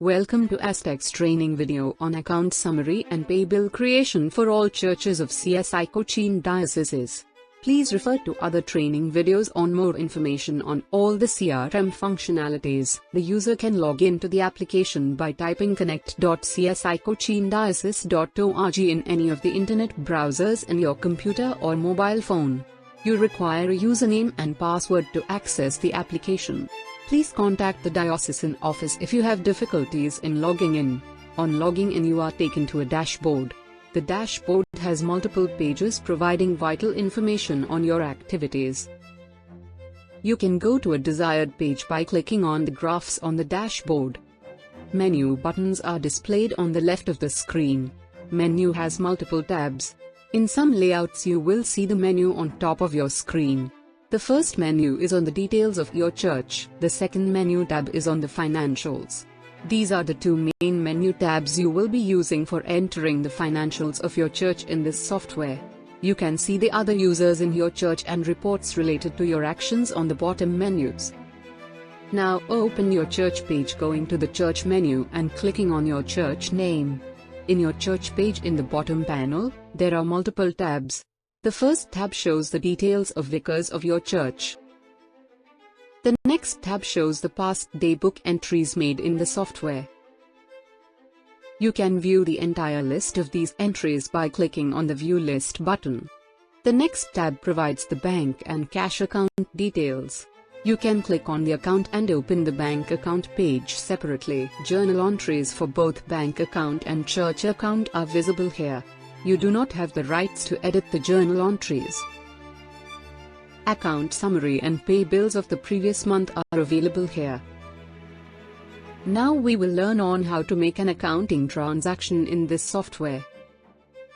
Welcome to Aztec's training video on account summary and pay bill creation for all churches of CSI Cochin dioceses. Please refer to other training videos on more information on all the CRM functionalities. The user can log into the application by typing connect.csicochindiocese.org in any of the internet browsers in your computer or mobile phone. You require a username and password to access the application. Please contact the diocesan office if you have difficulties in logging in. On logging in, you are taken to a dashboard. The dashboard has multiple pages providing vital information on your activities. You can go to a desired page by clicking on the graphs on the dashboard. Menu buttons are displayed on the left of the screen. Menu has multiple tabs. In some layouts you will see the menu on top of your screen. The first menu is on the details of your church. The second menu tab is on the financials. These are the two main menu tabs you will be using for entering the financials of your church in this software. You can see the other users in your church and reports related to your actions on the bottom menus. Now open your church page going to the church menu and clicking on your church name. In your church page in the bottom panel, there are multiple tabs. The first tab shows the details of vicars of your church. The next tab shows the past daybook entries made in the software. You can view the entire list of these entries by clicking on the View List button. The next tab provides the bank and cash account details. You can click on the account and open the bank account page separately. Journal entries for both bank account and church account are visible here. You do not have the rights to edit the journal entries. Account summary and pay bills of the previous month are available here. Now we will learn on how to make an accounting transaction in this software.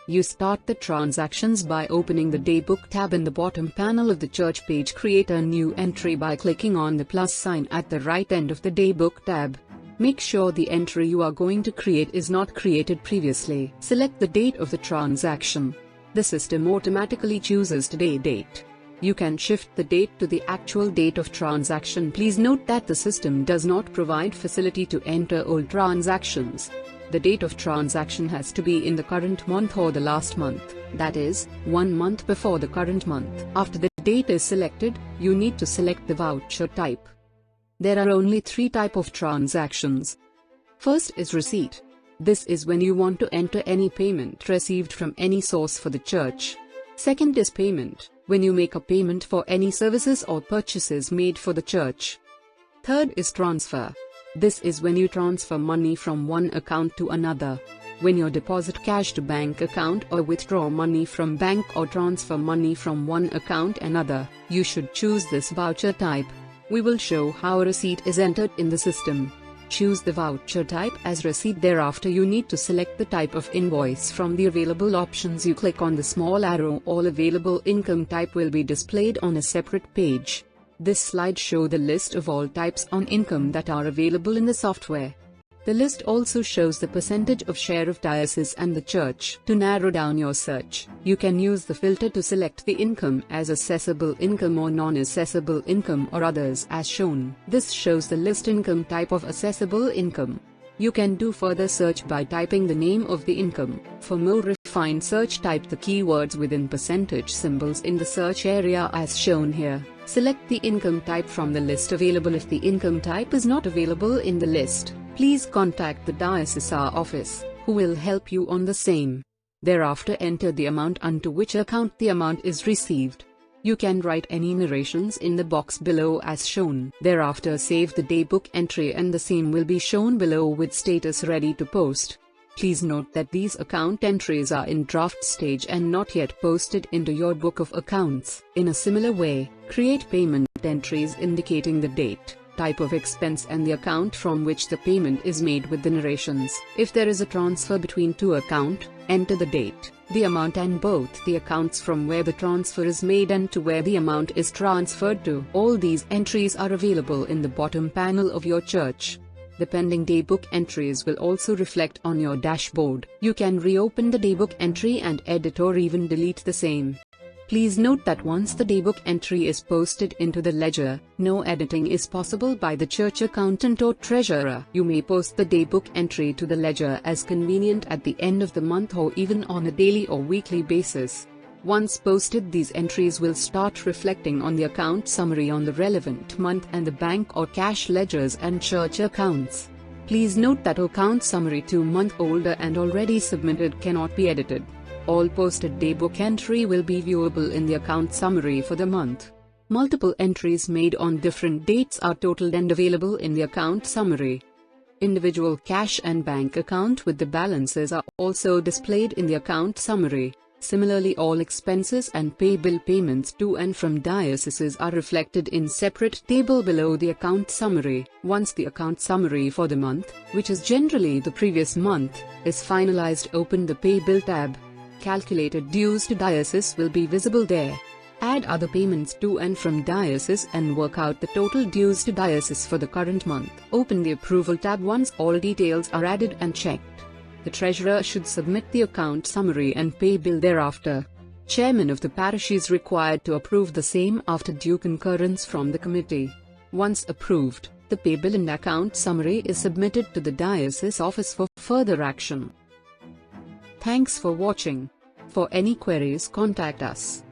You start the transactions by opening the Daybook tab in the bottom panel of the church page. Create a new entry by clicking on the plus sign at the right end of the Daybook tab. Make sure the entry you are going to create is not created previously. Select the date of the transaction. The system automatically chooses today's date. You can shift the date to the actual date of transaction. Please note that the system does not provide facility to enter old transactions. The date of transaction has to be in the current month or the last month, that is, 1 month before the current month. After the date is selected, you need to select the voucher type. There are only 3 types of transactions. First is receipt. This is when you want to enter any payment received from any source for the church. Second is payment, when you make a payment for any services or purchases made for the church. Third is transfer. This is when you transfer money from one account to another. When you deposit cash to bank account or withdraw money from bank or transfer money from one account another, you should choose this voucher type. We will show how a receipt is entered in the system. Choose the voucher type as receipt. Thereafter you need to select the type of invoice from the available options. You click on the small arrow. All available income type will be displayed on a separate page. This slide shows the list of all types on income that are available in the software. The list also shows the percentage of share of diocese and the church. To narrow down your search, you can use the filter to select the income as accessible income or non-accessible income or others as shown. This shows the list income type of accessible income. You can do further search by typing the name of the income. For more refined search, type the keywords within percentage symbols in the search area as shown here. Select the income type from the list available. If the income type is not available in the list, please contact the diocesan office, who will help you on the same. Thereafter enter the amount unto which account the amount is received. You can write any narrations in the box below as shown. Thereafter save the daybook entry and the same will be shown below with status ready to post. Please note that these account entries are in draft stage and not yet posted into your book of accounts. In a similar way, create payment entries indicating the date, type of expense and the account from which the payment is made with the narrations. If there is a transfer between two accounts, enter the date, the amount and both the accounts from where the transfer is made and to where the amount is transferred to. All these entries are available in the bottom panel of your church. The pending daybook entries will also reflect on your dashboard. You can reopen the daybook entry and edit or even delete the same. Please note that once the daybook entry is posted into the ledger, no editing is possible by the church accountant or treasurer. You may post the daybook entry to the ledger as convenient at the end of the month or even on a daily or weekly basis. Once posted, these entries will start reflecting on the account summary on the relevant month and the bank or cash ledgers and church accounts. Please note that account summary 2 months older and already submitted cannot be edited. All posted daybook entry will be viewable in the account summary for the month. Multiple entries made on different dates are totaled and available in the account summary. Individual cash and bank account with the balances are also displayed in the account summary. Similarly, all expenses and pay bill payments to and from dioceses are reflected in separate table below the account summary. Once the account summary for the month, which is generally the previous month, is finalized, open the Pay Bill tab. Calculated dues to diocese will be visible there. Add other payments to and from diocese and work out the total dues to diocese for the current month. Open the Approval tab once all details are added and checked. The treasurer should submit the account summary and pay bill thereafter. Chairman of the parish is required to approve the same after due concurrence from the committee. Once approved, the pay bill and account summary is submitted to the diocese office for further action. Thanks for watching. For any queries, contact us.